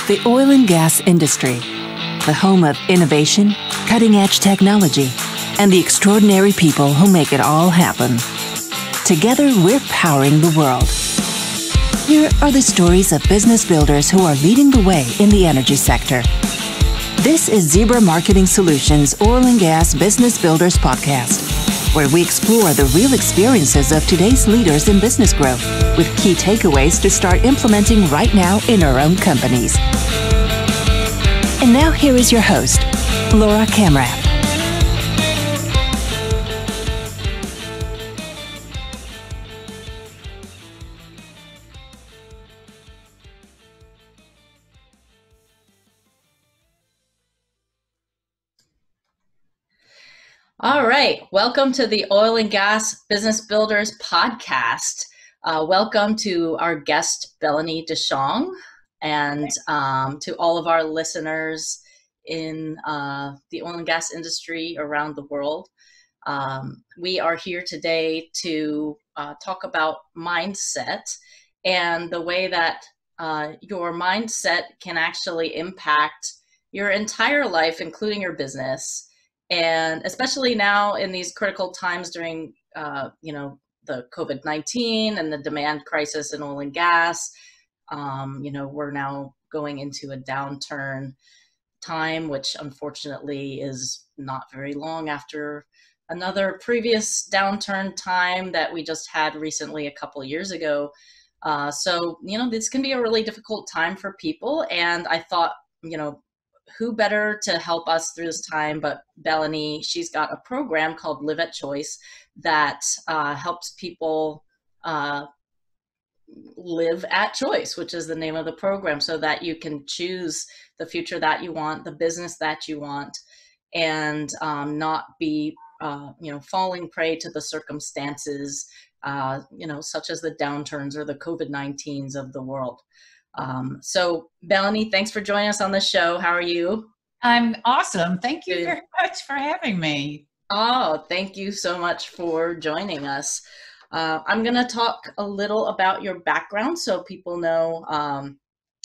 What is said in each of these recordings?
the oil and gas industry, the home of innovation, cutting-edge technology, and the extraordinary people who make it all happen. Together, we're powering the world. Here are the stories of business builders who are leading the way in the energy sector. This is Zebra Marketing Solutions Oil and Gas Business Builders Podcast, where we explore the real experiences of today's leaders in business growth with key takeaways to start implementing right now in our own companies. And now here is your host, Laura Camrath. All right, welcome to the Oil and Gas Business Builders Podcast. Welcome to our guest, Belanie Dishong, and to all of our listeners in the oil and gas industry around the world. We are here today to talk about mindset and the way that your mindset can actually impact your entire life, including your business. And especially now in these critical times during, the COVID-19 and the demand crisis in oil and gas, we're now going into a downturn time, which unfortunately is not very long after another previous downturn time that we just had recently a couple of years ago. This can be a really difficult time for people. And I thought, who better to help us through this time but Belanie? She's got a program called Live at Choice that helps people live at choice, which is the name of the program, so that you can choose the future that you want, the business that you want, and not be, falling prey to the circumstances, such as the downturns or the COVID-19s of the world. So Belanie, thanks for joining us on the show. How are you? I'm awesome. Thank you very much for having me. Oh, thank you so much for joining us. I'm going to talk a little about your background so people know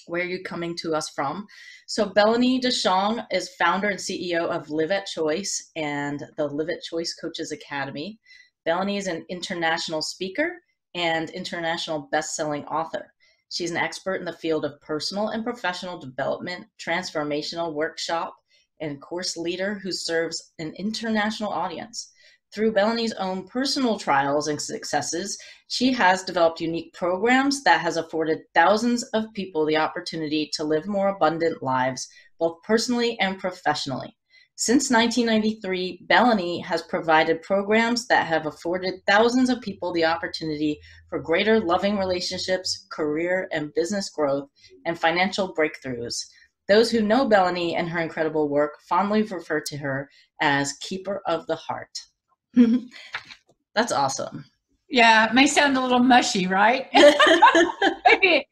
where you're coming to us from. So Belanie Dishong is founder and CEO of Live at Choice and the Live at Choice Coaches Academy. Belanie is an international speaker and international best-selling author. She's an expert in the field of personal and professional development, transformational workshop, and course leader who serves an international audience. Through Belanie's own personal trials and successes, she has developed unique programs that has afforded thousands of people the opportunity to live more abundant lives, both personally and professionally. Since 1993, Belanie has provided programs that have afforded thousands of people the opportunity for greater loving relationships, career and business growth, and financial breakthroughs. Those who know Belanie and her incredible work fondly refer to her as Keeper of the Heart. That's awesome. Yeah, it may sound a little mushy, right?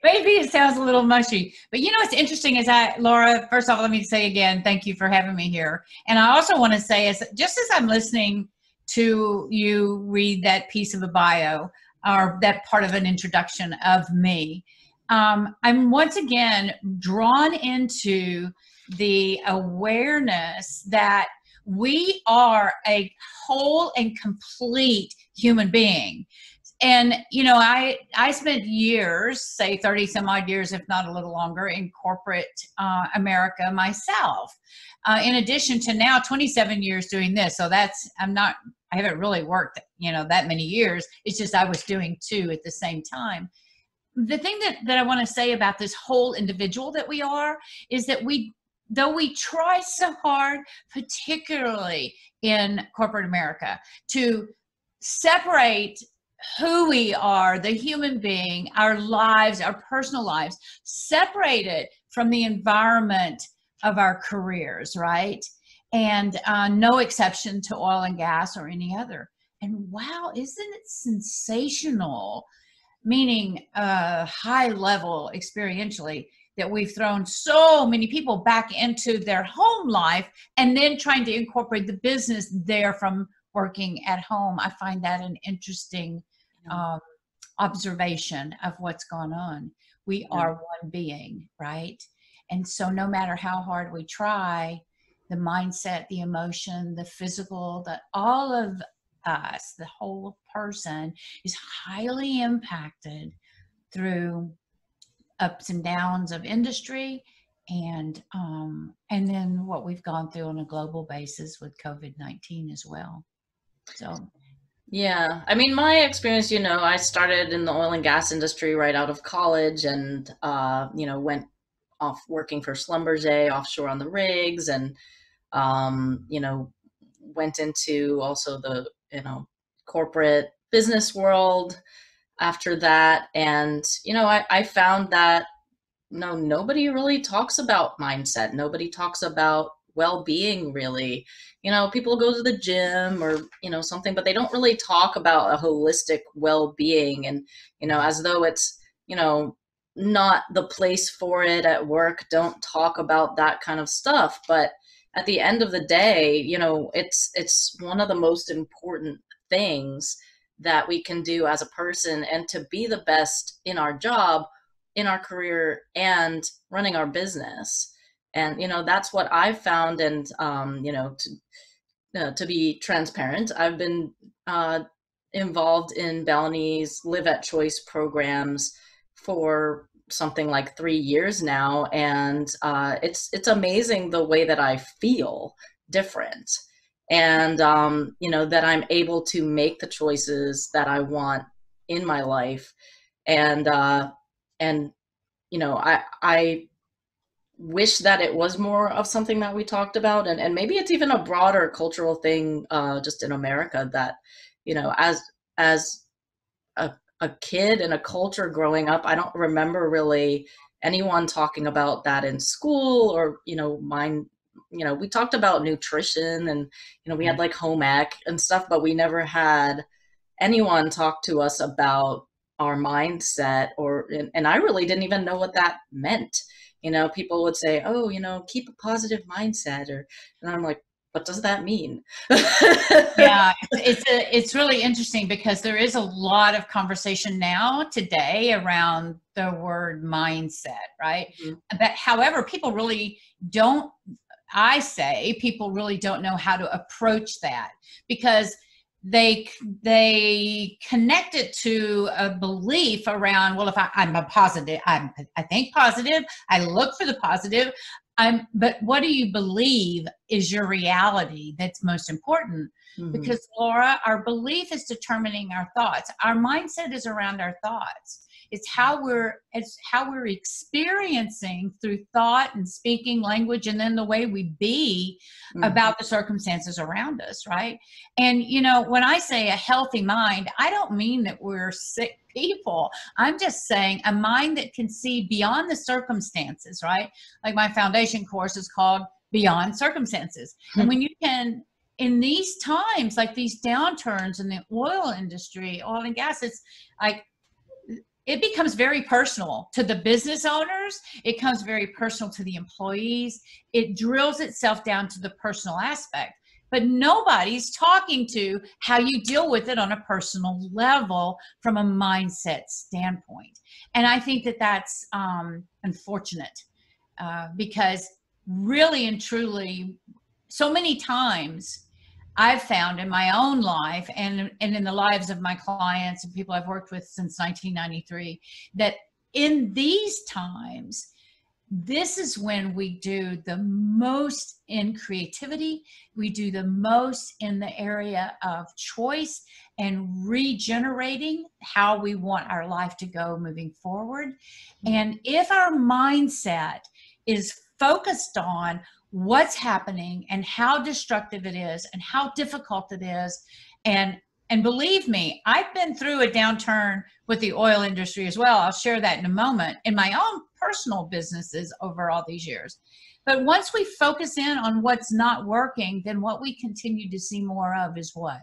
maybe it sounds a little mushy. But what's interesting is Laura, first off, let me say again, thank you for having me here. And I also want to say, just as I'm listening to you read that piece of a bio, or that part of an introduction of me, I'm once again drawn into the awareness that we are a whole and complete human being. And, I spent years, say 30 some odd years, if not a little longer, in corporate America myself. In addition to now 27 years doing this. So I haven't really worked, that many years. It's just I was doing two at the same time. The thing that I want to say about this whole individual that we are is that though we try so hard, particularly in corporate America, to separate who we are, the human being, our lives, our personal lives, separated from the environment of our careers, right? And no exception to oil and gas or any other. And wow, isn't it sensational? Meaning high level experientially, that we've thrown so many people back into their home life and then trying to incorporate the business there from working at home. I find that an interesting observation of what's gone on. We are one being, right? And so no matter how hard we try, the mindset, the emotion, the physical, all of us, the whole person is highly impacted through ups and downs of industry, and then what we've gone through on a global basis with COVID-19 as well. So yeah, I mean, my experience, I started in the oil and gas industry right out of college, and went off working for Schlumberger offshore on the rigs, and went into also the corporate business world after that. And I found that nobody really talks about mindset. Nobody talks about well-being, really. People go to the gym or something, but they don't really talk about a holistic well-being, and as though it's not the place for it at work. Don't talk about that kind of stuff. But at the end of the day, it's one of the most important things that we can do as a person, and to be the best in our job, in our career, and running our business. And that's what I've found. And to be transparent, I've been involved in Belanies Live at Choice programs for something like 3 years now, and it's amazing the way that I feel different, and that I'm able to make the choices that I want in my life. And I wish that it was more of something that we talked about, and maybe it's even a broader cultural thing, just in America, that as a kid in a culture growing up, I don't remember really anyone talking about that in school, or mine. We talked about nutrition, and we had like home ec and stuff, but we never had anyone talk to us about our mindset, and I really didn't even know what that meant. People would say, oh, keep a positive mindset, and I'm like, what does that mean? yeah, it's really interesting, because there is a lot of conversation now today around the word mindset, right? Mm-hmm. But however, people really don't know how to approach that, because they connect it to a belief around, well, if I'm a positive, I think positive, I look for the positive. But what do you believe is your reality that's most important? Mm-hmm. Because, Laura, our belief is determining our thoughts. Our mindset is around our thoughts. It's how we're experiencing through thought and speaking language, and then the way we be about the circumstances around us, right? And when I say a healthy mind, I don't mean that we're sick people. I'm just saying a mind that can see beyond the circumstances, right? Like my foundation course is called Beyond Circumstances. And when you can, in these times, like these downturns in the oil industry, oil and gas, it's like, it becomes very personal to the business owners. It becomes very personal to the employees. It drills itself down to the personal aspect, but nobody's talking to how you deal with it on a personal level from a mindset standpoint. And I think that that's unfortunate, because really and truly, so many times I've found in my own life, and in the lives of my clients and people I've worked with since 1993, that in these times, this is when we do the most in creativity. We do the most in the area of choice and regenerating how we want our life to go moving forward. And if our mindset is focused on what's happening and how destructive it is and how difficult it is, and believe me, I've been through a downturn with the oil industry as well. I'll share that in a moment, in my own personal businesses over all these years. But once we focus in on what's not working, then what we continue to see more of is what?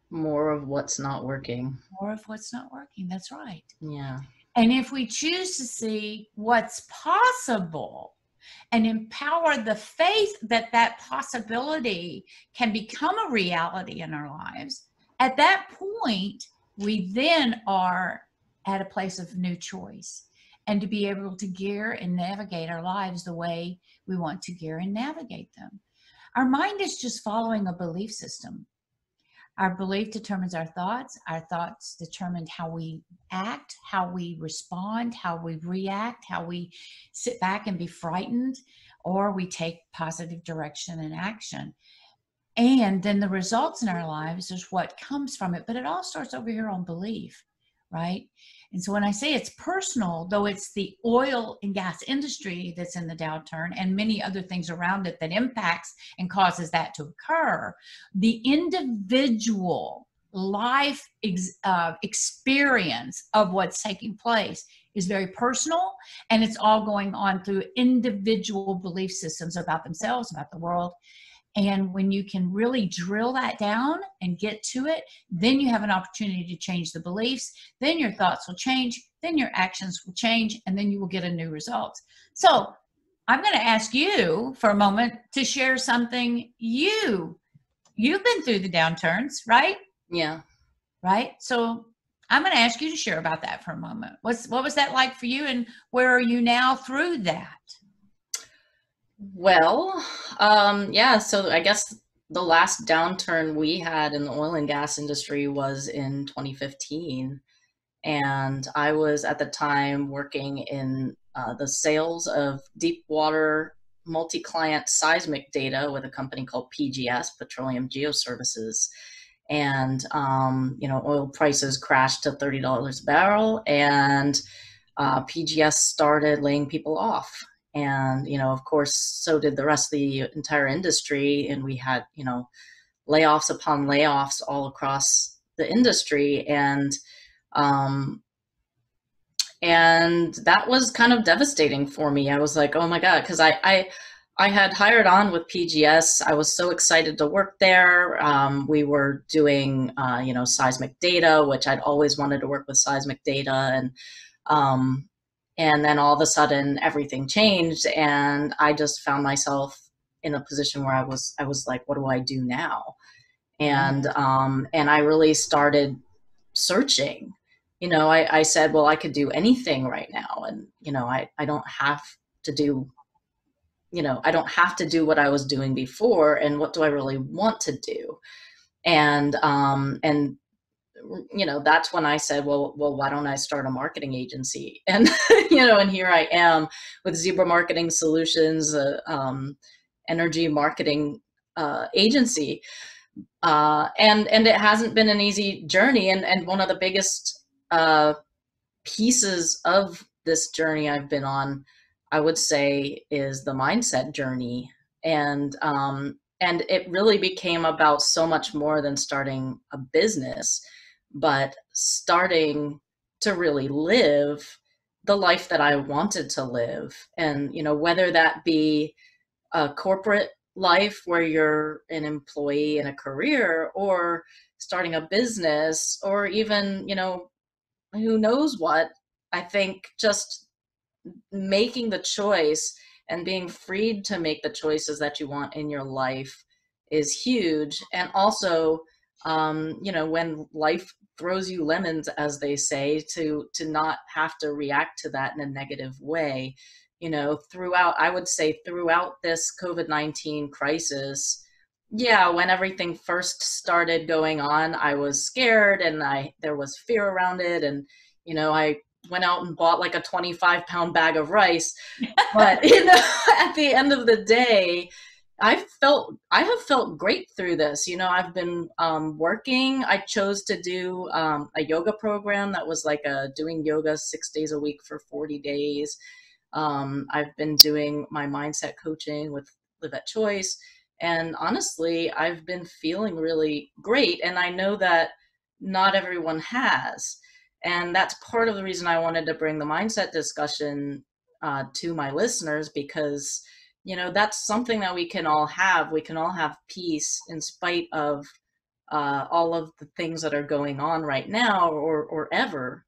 More of what's not working. More of what's not working. That's right. Yeah. And if we choose to see what's possible and empower the faith that that possibility can become a reality in our lives, at that point, we then are at a place of new choice. and to be able to gear and navigate our lives the way we want to gear and navigate them. Our mind is just following a belief system. Our belief determines our thoughts determine how we act, how we respond, how we react, how we sit back and be frightened, or we take positive direction and action. And then the results in our lives is what comes from it. But it all starts over here on belief, right? And so when I say it's personal, though it's the oil and gas industry that's in the downturn and many other things around it that impacts and causes that to occur, the individual life experience of what's taking place is very personal, and it's all going on through individual belief systems about themselves, about the world. And when you can really drill that down and get to it, then you have an opportunity to change the beliefs. Then your thoughts will change. Then your actions will change. And then you will get a new result. So I'm going to ask you for a moment to share something you've been through the downturns, right? Yeah. Right. So I'm going to ask you to share about that for a moment. What was that like for you, and where are you now through that? Well, yeah, so I guess the last downturn we had in the oil and gas industry was in 2015. And I was at the time working in the sales of deep water multi-client seismic data with a company called PGS, Petroleum Geoservices. And, oil prices crashed to $30 a barrel, and PGS started laying people off. And, of course, so did the rest of the entire industry. And we had, layoffs upon layoffs all across the industry. And that was kind of devastating for me. I was like, oh my God, because I had hired on with PGS. I was so excited to work there. We were doing, seismic data, which I'd always wanted to work with seismic data. And then all of a sudden everything changed, and I just found myself in a position where I was like, what do I do now? And I really started searching. I said, well, I could do anything right now. And, I don't have to do, I don't have to do what I was doing before. And what do I really want to do? And that's when I said, well, why don't I start a marketing agency? And, and here I am with Zebra Marketing Solutions, energy marketing agency. And it hasn't been an easy journey. And one of the biggest pieces of this journey I've been on, I would say, is the mindset journey. And it really became about so much more than starting a business, but starting to really live the life that I wanted to live. And, whether that be a corporate life where you're an employee in a career, or starting a business, or even, who knows what, I think just making the choice and being freed to make the choices that you want in your life is huge. And also, when life throws you lemons, as they say, to not have to react to that in a negative way. I would say throughout this COVID-19 crisis, when everything first started going on, I was scared, and there was fear around it. And, I went out and bought like a 25-pound bag of rice. But, at the end of the day, I have felt great through this. I've been working. I chose to do a yoga program that was like doing yoga 6 days a week for 40 days. I've been doing my mindset coaching with Live at Choice. And honestly, I've been feeling really great. And I know that not everyone has. And that's part of the reason I wanted to bring the mindset discussion to my listeners, because that's something that we can all have. We can all have peace in spite of all of the things that are going on right now, or ever.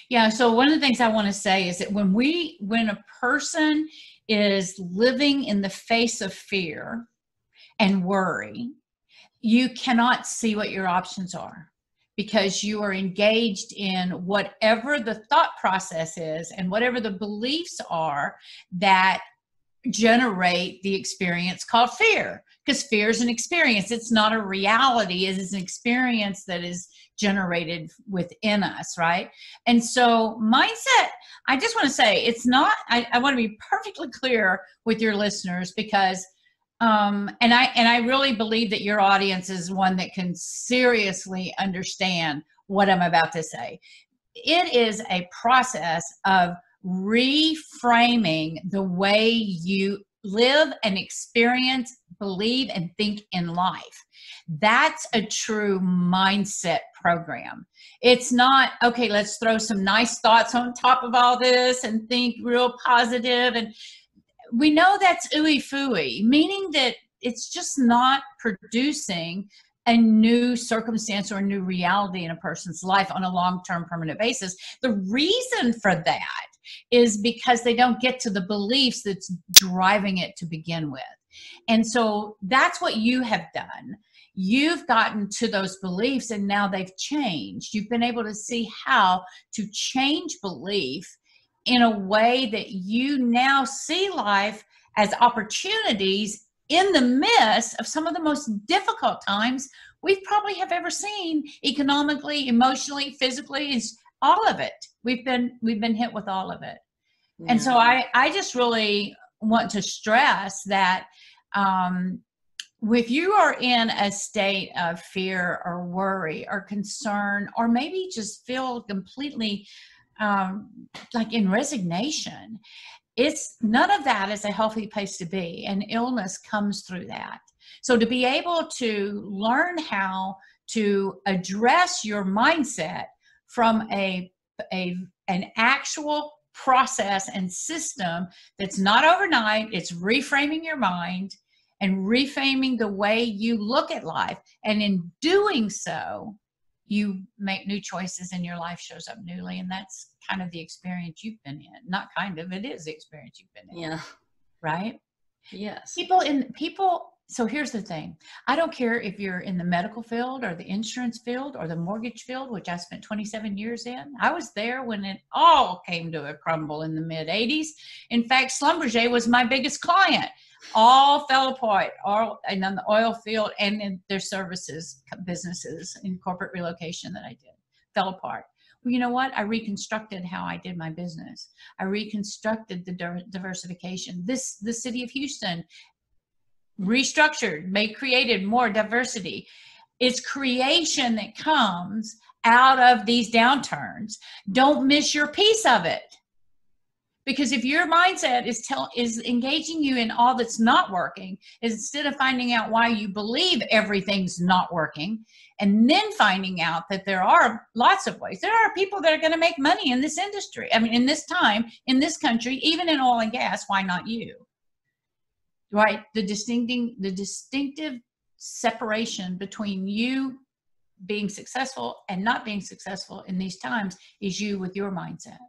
Yeah. So one of the things I want to say is that when a person is living in the face of fear and worry, you cannot see what your options are. because you are engaged in whatever the thought process is and whatever the beliefs are that generate the experience called fear. Because fear is an experience. It's not a reality. It is an experience that is generated within us, right? And so mindset, I just want to say, it's not, I want to be perfectly clear with your listeners, because and I really believe that your audience is one that can seriously understand what I'm about to say. It is a process of reframing the way you live and experience, believe, and think in life. That's a true mindset program. It's not, okay, let's throw some nice thoughts on top of all this and think real positive. And we know that's ooey fooey, meaning that it's just not producing a new circumstance or a new reality in a person's life on a long-term permanent basis. The reason for that is because they don't get to the beliefs that's driving it to begin with. And so that's what you have done. You've gotten to those beliefs and now they've changed. You've been able to see how to change belief in a way that you now see life as opportunities in the midst of some of the most difficult times we probably have ever seen, economically, emotionally, physically, is all of it. We've been hit with all of it. Yeah. And so I just really want to stress that if you are in a state of fear or worry or concern, or maybe just feel completely like in resignation, it's none of that is a healthy place to be, and illness comes through that. So to be able to learn how to address your mindset from an actual process and system that's not overnight, it's reframing your mind and reframing the way you look at life, and in doing so you make new choices and your life shows up newly. And that's kind of the experience you've been in. Not kind of, it is the experience you've been in. Yeah. Right? Yes. So here's the thing. I don't care if you're in the medical field or the insurance field or the mortgage field, which I spent 27 years in. I was there when it all came to a crumble in the mid 80s. In fact, Schlumberger was my biggest client. All fell apart, and on the oil field and in their services businesses in corporate relocation that I did, fell apart. Well, you know what? I reconstructed how I did my business. I reconstructed the diversification. The city of Houston restructured, created more diversity. It's creation that comes out of these downturns. Don't miss your piece of it. Because if your mindset is engaging you in all that's not working, instead of finding out why you believe everything's not working, and then finding out that there are lots of ways. There are people that are going to make money in this industry. I mean, in this time, in this country, even in oil and gas, why not you? Right? The distinctive separation between you being successful and not being successful in these times is you with your mindset.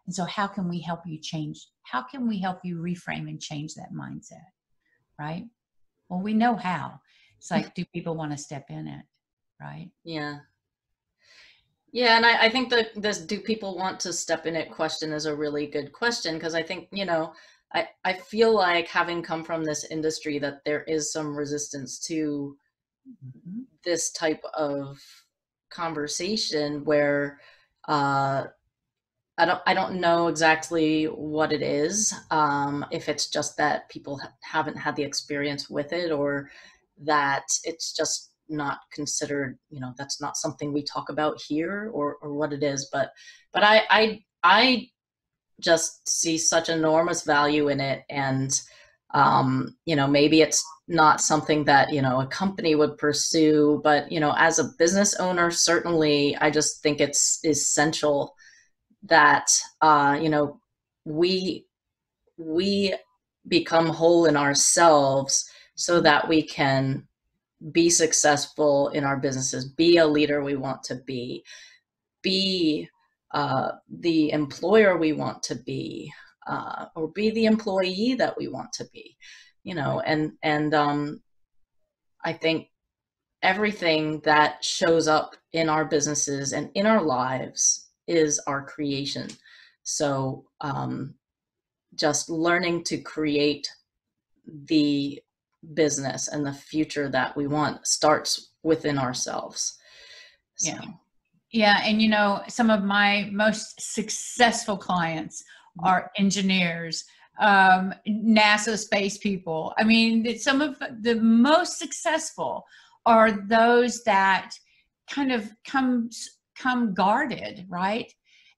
And so how can we help you change? How can we help you reframe and change that mindset? Right? Well, we know how. It's like, do people want to step in it? Right? Yeah. Yeah. And I think that this do people want to step in it question is a really good question, because I think, I feel like, having come from this industry, that there is some resistance to this type of conversation where, I don't know exactly what it is. If it's just that people haven't had the experience with it, or that it's just not considered, that's not something we talk about here, or what it is. But I just see such enormous value in it. And, maybe it's not something that, a company would pursue, but, as a business owner, certainly I just think it's essential that, we become whole in ourselves so that we can be successful in our businesses, be a leader we want to be the employer we want to be, or be the employee that we want to be, and I think everything that shows up in our businesses and in our lives is our creation. So just learning to create the business and the future that we want starts within ourselves. So. Yeah. And, you know, some of my most successful clients are engineers, NASA space people. I mean, some of the most successful are those that kind of come guarded, right?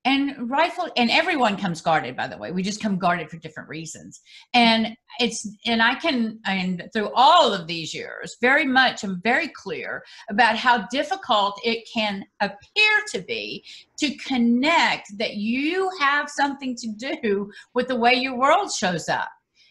And rightful, and everyone comes guarded, by the way. We just come guarded for different reasons. And through all of these years, very much, I'm very clear about how difficult it can appear to be to connect that you have something to do with the way your world shows up.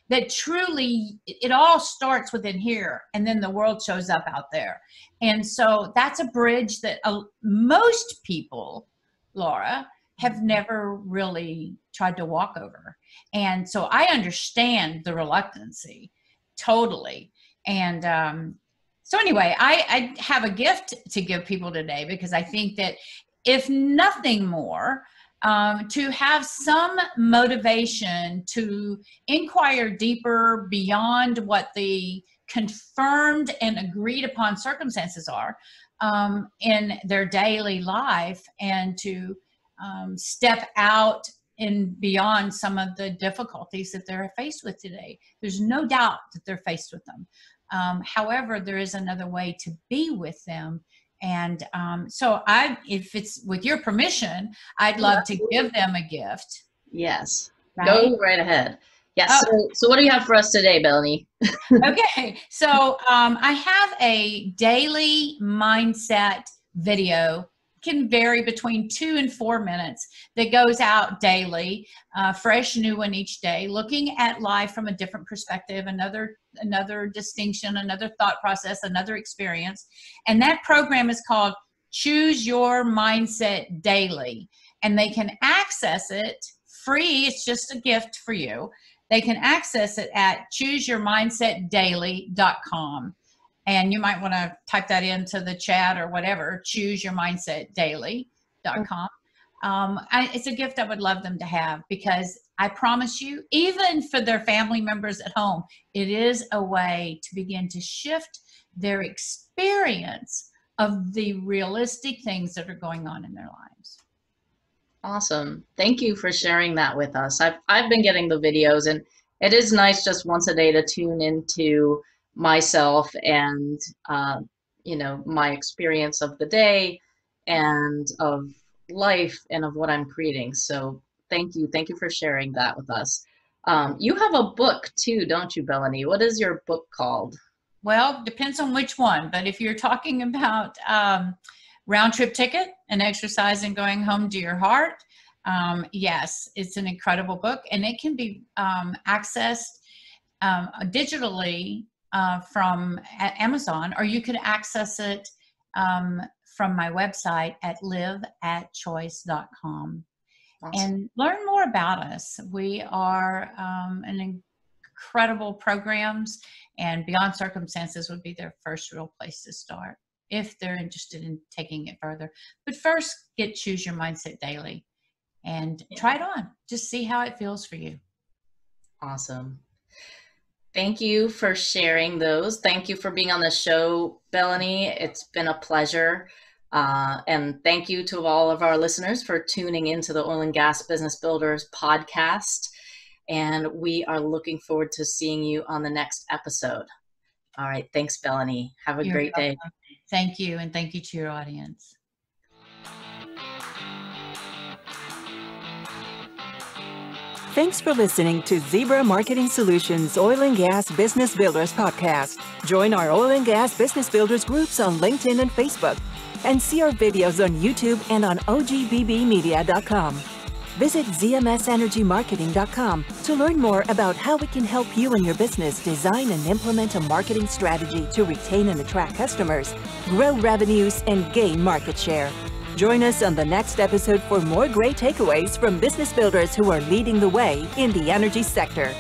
That truly, it all starts within here, and then the world shows up out there. And so that's a bridge that most people, Laura, have never really tried to walk over. And so I understand the reluctancy totally. And so anyway, I have a gift to give people today, because I think that if nothing more, to have some motivation to inquire deeper beyond what the confirmed and agreed upon circumstances are in their daily life, and to step out and beyond some of the difficulties that they're faced with today. There's no doubt that they're faced with them. However, there is another way to be with them. And so if it's with your permission, I'd love to give them a gift. Yes. Right? Go right ahead. Yes. So what do you have for us today, Belanie? Okay. So I have a daily mindset video. Can vary between 2 and 4 minutes, that goes out daily, fresh, new one each day, looking at life from a different perspective, another distinction, another thought process, another experience. And that program is called Choose Your Mindset Daily. And they can access it free. It's just a gift for you. They can access it at chooseyourmindsetdaily.com. And you might want to type that into the chat or whatever, chooseyourmindsetdaily.com. It's a gift I would love them to have, because I promise you, even for their family members at home, it is a way to begin to shift their experience of the realistic things that are going on in their lives. Awesome. Thank you for sharing that with us. I've been getting the videos, and it is nice just once a day to tune into myself and my experience of the day and of life and of what I'm creating. So thank you for sharing that with us. You have a book too, don't you, Belanie? What is your book called? Well, depends on which one, but if you're talking about Round Trip Ticket, an exercise in going home to your heart, yes, it's an incredible book, and it can be accessed digitally from Amazon, or you can access it from my website at liveatchoice.com. Awesome. And learn more about us. We are an incredible programs, and Beyond Circumstances would be their first real place to start if they're interested in taking it further. But first, Choose Your Mindset Daily and try it on. Just see how it feels for you. Awesome. Thank you for sharing those. Thank you for being on the show, Belanie. It's been a pleasure. And thank you to all of our listeners for tuning into the Oil and Gas Business Builders podcast. And we are looking forward to seeing you on the next episode. All right. Thanks, Belanie. Have a great day. Thank you. And thank you to your audience. Thanks for listening to Zebra Marketing Solutions Oil and Gas Business Builders podcast. Join our Oil and Gas Business Builders groups on LinkedIn and Facebook, and see our videos on YouTube and on ogbbmedia.com. Visit zmsenergymarketing.com to learn more about how we can help you and your business design and implement a marketing strategy to retain and attract customers, grow revenues, and gain market share. Join us on the next episode for more great takeaways from business builders who are leading the way in the energy sector.